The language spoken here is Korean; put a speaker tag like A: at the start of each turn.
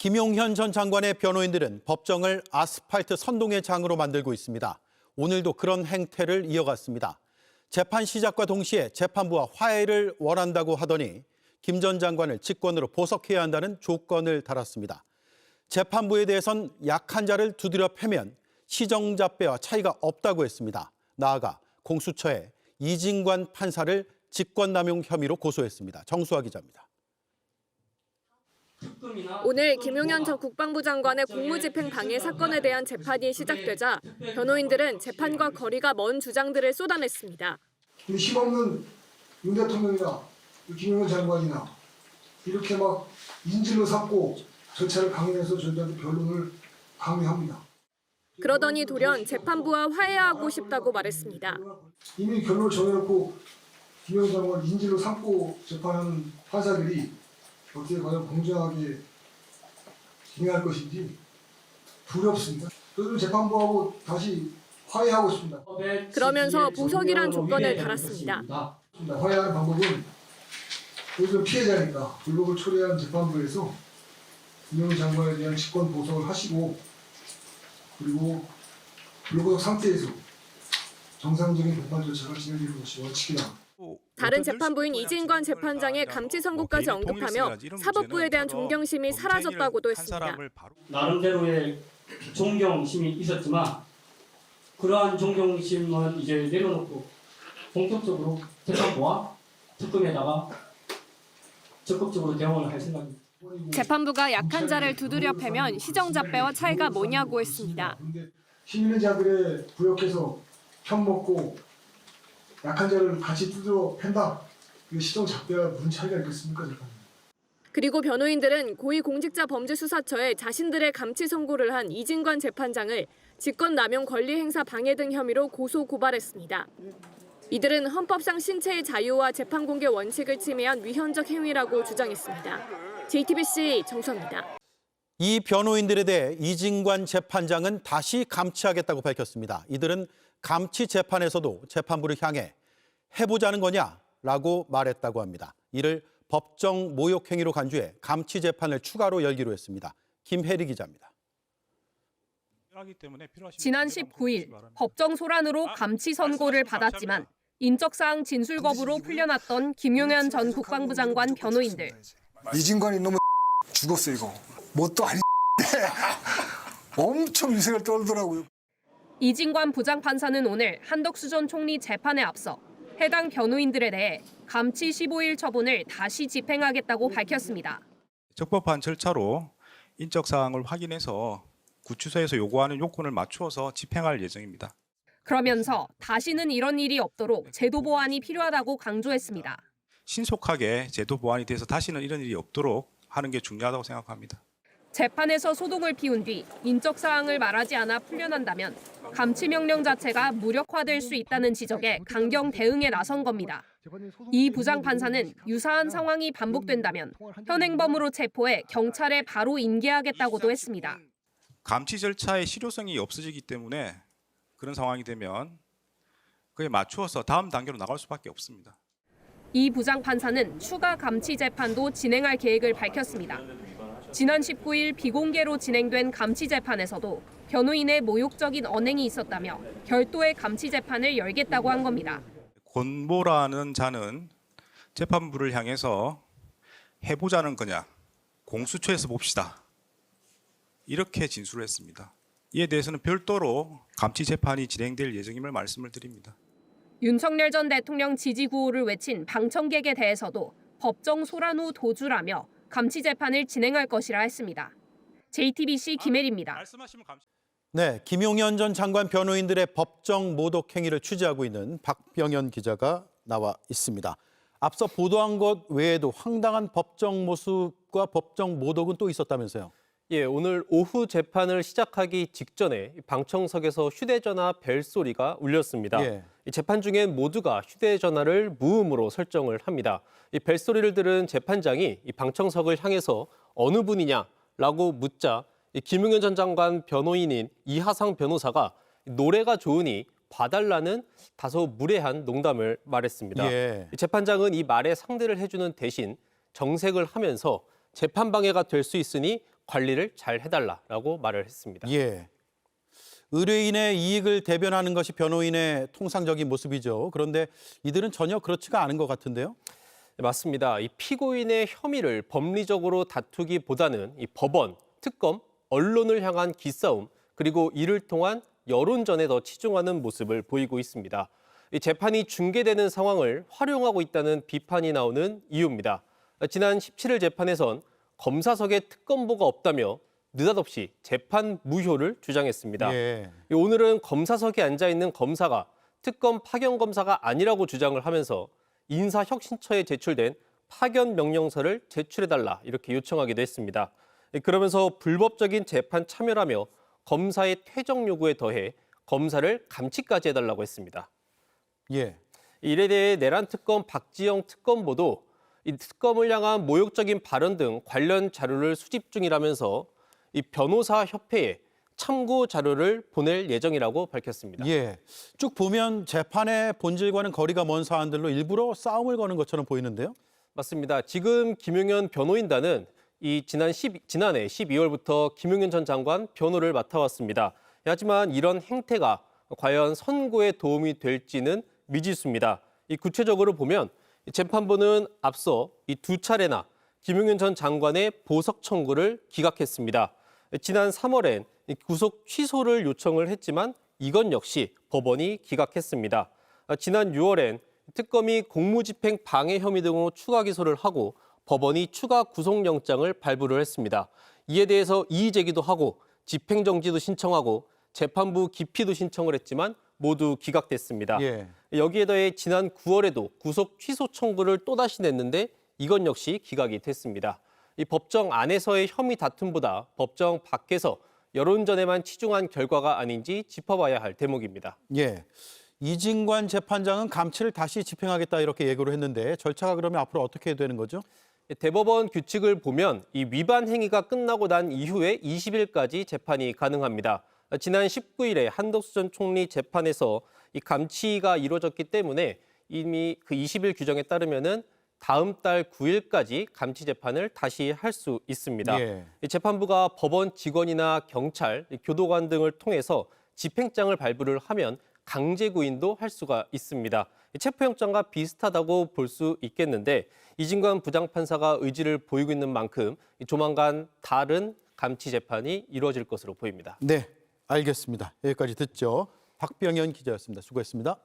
A: 김용현 전 장관의 변호인들은 법정을 아스팔트 선동의 장으로 만들고 있습니다. 오늘도 그런 행태를 이어갔습니다. 재판 시작과 동시에 재판부와 화해를 원한다고 하더니 김 전 장관을 직권으로 보석해야 한다는 조건을 달았습니다. 재판부에 대해선 약한 자를 두드려 패면 시정잡배와 차이가 없다고 했습니다. 나아가 공수처에 이진관 판사를 직권남용 혐의로 고소했습니다. 정수아 기자입니다.
B: 오늘 김용현 전 국방부 장관의 공무집행 방해 사건에 대한 재판이 시작되자 변호인들은 재판과 거리가 먼 주장들을 쏟아냈습니다.
C: 힘없는 윤 대통령이나 김용현 장관이나 이렇게 막 인질로 삼고 절차를 강행해서 저희들한테 변론을 강요합니다.
B: 그러더니 돌연 재판부와 화해하고 싶다고 말했습니다.
C: 이미 결론을 정해놓고 김용현 장관을 인질로 삼고 재판하는 판사들이 어떻게 과연 공정하게 진행할 것인지 두렵습니다. 저희들은 재판부하고 다시 화해하고 싶습니다.
B: 그러면서 보석이란 조건을 달았습니다.
C: 화해하는 방법은 저희들은 피해자니까 불법을 초래한 재판부에서 김용현 장관에 대한 직권 보석을 하시고 그리고 불구속 상태에서 정상적인 재판 절차가 진행되는 것이 원칙이다.
B: 다른 재판부인 이진관 재판장의 감치 선고까지 언급하며 사법부에 대한 존경심이 사라졌다고도 했습니다.
D: 나름대로의 존경심이 있었지만 그러한 존경심은 이제 내려놓고 본격적으로 재판부와 특검에다가 적극적으로 대응을 할 생각입니다.
B: 재판부가 약한 자를 두드려 패면 시정잡배와 차이가 뭐냐고 했습니다.
C: 힘 있는 자들의 부역해서 편먹고 약한 자를 같이 두드려 팬다. 시정잡배와 무슨 차이가 있겠습니까?
B: 그리고 변호인들은 고위공직자범죄수사처에 자신들의 감치 선고를 한 이진관 재판장을 직권남용 권리행사 방해 등 혐의로 고소 고발했습니다. 이들은 헌법상 신체의 자유와 재판 공개 원칙을 침해한 위헌적 행위라고 주장했습니다. JTBC 정수아입니다.
A: 이 변호인들에 대해 이진관 재판장은 다시 감치하겠다고 밝혔습니다. 이들은 감치 재판에서도 재판부를 향해 해보자는 거냐라고 말했다고 합니다. 이를 법정 모욕 행위로 간주해 감치 재판을 추가로 열기로 했습니다. 김혜리 기자입니다.
E: 지난 19일 법정 소란으로 감치 선고를 받았지만 인적사항 진술 거부로 풀려났던 김용현 전 국방부 장관 변호인들.
C: 이진관이 너무 죽었어 이거. 뭣도 아닌데 엄청 유색을 떨더라고요.
E: 이진관 부장판사는 오늘 한덕수 전 총리 재판에 앞서 해당 변호인들에 대해 감치 15일 처분을 다시 집행하겠다고 밝혔습니다.
F: 적법한 절차로 인적 사항을 확인해서 구치소에서 요구하는 요건을 맞추어서 집행할 예정입니다.
E: 그러면서 다시는 이런 일이 없도록 제도 보완이 필요하다고 강조했습니다.
F: 신속하게 제도 보완이 돼서 다시는 이런 일이 없도록 하는 게 중요하다고 생각합니다.
E: 재판에서 소동을 피운 뒤 인적 사항을 말하지 않아 풀려난다면 감치 명령 자체가 무력화될 수 있다는 지적에 강경 대응에 나선 겁니다. 이 부장판사는 유사한 상황이 반복된다면 현행범으로 체포해 경찰에 바로 인계하겠다고도 했습니다.
F: 감치 절차의 실효성이 없어지기 때문에 그런 상황이 되면 그에 맞추어서 다음 단계로 나갈 수밖에 없습니다.
E: 이 부장판사는 추가 감치 재판도 진행할 계획을 밝혔습니다. 지난 19일 비공개로 진행된 감치 재판에서도 변호인의 모욕적인 언행이 있었다며 별도의 감치 재판을 열겠다고 한 겁니다.
F: 권모라는 자는 재판부를 향해서 해보자는 거냐, 공수처에서 봅시다. 이렇게 진술을 했습니다. 이에 대해서는 별도로 감치 재판이 진행될 예정임을 말씀을 드립니다.
E: 윤석열 전 대통령 지지 구호를 외친 방청객에 대해서도 법정 소란 후 도주라며 감치 재판을 진행할 것이라 했습니다. JTBC 김혜리입니다.
A: 네, 김용현 전 장관 변호인들의 법정 모독 행위를 취재하고 있는 박병현 기자가 나와 있습니다. 앞서 보도한 것 외에도 황당한 법정 모습과 법정 모독은 또 있었다면서요?
G: 예, 오늘 오후 재판을 시작하기 직전에 방청석에서 휴대전화 벨소리가 울렸습니다.
A: 예.
G: 이 재판 중엔 모두가 휴대전화를 무음으로 설정을 합니다. 이 벨소리를 들은 재판장이 이 방청석을 향해서 어느 분이냐라고 묻자 이 김용현 전 장관 변호인인 이하상 변호사가 노래가 좋으니 봐달라는 다소 무례한 농담을 말했습니다.
A: 예.
G: 이 재판장은 이 말에 상대를 해주는 대신 정색을 하면서 재판 방해가 될 수 있으니 관리를 잘 해달라라고 말을 했습니다.
A: 예. 의뢰인의 이익을 대변하는 것이 변호인의 통상적인 모습이죠. 그런데 이들은 전혀 그렇지가 않은 것 같은데요.
G: 네, 맞습니다. 이 피고인의 혐의를 법리적으로 다투기보다는 이 법원, 특검, 언론을 향한 기싸움, 그리고 이를 통한 여론전에 더 치중하는 모습을 보이고 있습니다. 이 재판이 중계되는 상황을 활용하고 있다는 비판이 나오는 이유입니다. 지난 17일 재판에선 검사석에 특검보가 없다며 느닷없이 재판 무효를 주장했습니다.
A: 예.
G: 오늘은 검사석에 앉아 있는 검사가 특검 파견 검사가 아니라고 주장을 하면서 인사혁신처에 제출된 파견 명령서를 제출해달라 이렇게 요청하기도 했습니다. 그러면서 불법적인 재판 참여라며 검사의 퇴정 요구에 더해 검사를 감치까지 해달라고 했습니다.
A: 예.
G: 이에 대해 내란 특검 박지영 특검보도 이 특검을 향한 모욕적인 발언 등 관련 자료를 수집 중이라면서 이 변호사 협회에 참고 자료를 보낼 예정이라고 밝혔습니다.
A: 예. 쭉 보면 재판의 본질과는 거리가 먼 사안들로 일부러 싸움을 거는 것처럼 보이는데요.
G: 맞습니다. 지금 김용현 변호인단은 지난해 12월부터 김용현 전 장관 변호를 맡아왔습니다. 하지만 이런 행태가 과연 선고에 도움이 될지는 미지수입니다. 구체적으로 보면 재판부는 앞서 이 두 차례나 김용현 전 장관의 보석 청구를 기각했습니다. 지난 3월엔 구속 취소를 요청을 했지만 이건 역시 법원이 기각했습니다. 지난 6월엔 특검이 공무집행 방해 혐의 등으로 추가 기소를 하고 법원이 추가 구속영장을 발부를 했습니다. 이에 대해서 이의 제기도 하고 집행정지도 신청하고 재판부 기피도 신청을 했지만 모두 기각됐습니다.
A: 예.
G: 여기에 더해 지난 9월에도 구속 취소 청구를 또다시 냈는데 이건 역시 기각이 됐습니다. 이 법정 안에서의 혐의 다툼보다 법정 밖에서 여론전에만 치중한 결과가 아닌지 짚어봐야 할 대목입니다.
A: 예. 이진관 재판장은 감치를 다시 집행하겠다 이렇게 예고를 했는데 절차가 그러면 앞으로 어떻게 되는 거죠?
G: 대법원 규칙을 보면 이 위반 행위가 끝나고 난 이후에 20일까지 재판이 가능합니다. 지난 19일에 한덕수 전 총리 재판에서 이 감치가 이루어졌기 때문에 이미 그 20일 규정에 따르면은 다음 달 9일까지 감치 재판을 다시 할 수 있습니다.
A: 예.
G: 이 재판부가 법원 직원이나 경찰, 교도관 등을 통해서 집행장을 발부를 하면 강제 구인도 할 수가 있습니다. 체포영장과 비슷하다고 볼 수 있겠는데 이진관 부장판사가 의지를 보이고 있는 만큼 조만간 다른 감치 재판이 이루어질 것으로 보입니다.
A: 네, 알겠습니다. 여기까지 듣죠. 박병현 기자였습니다. 수고했습니다.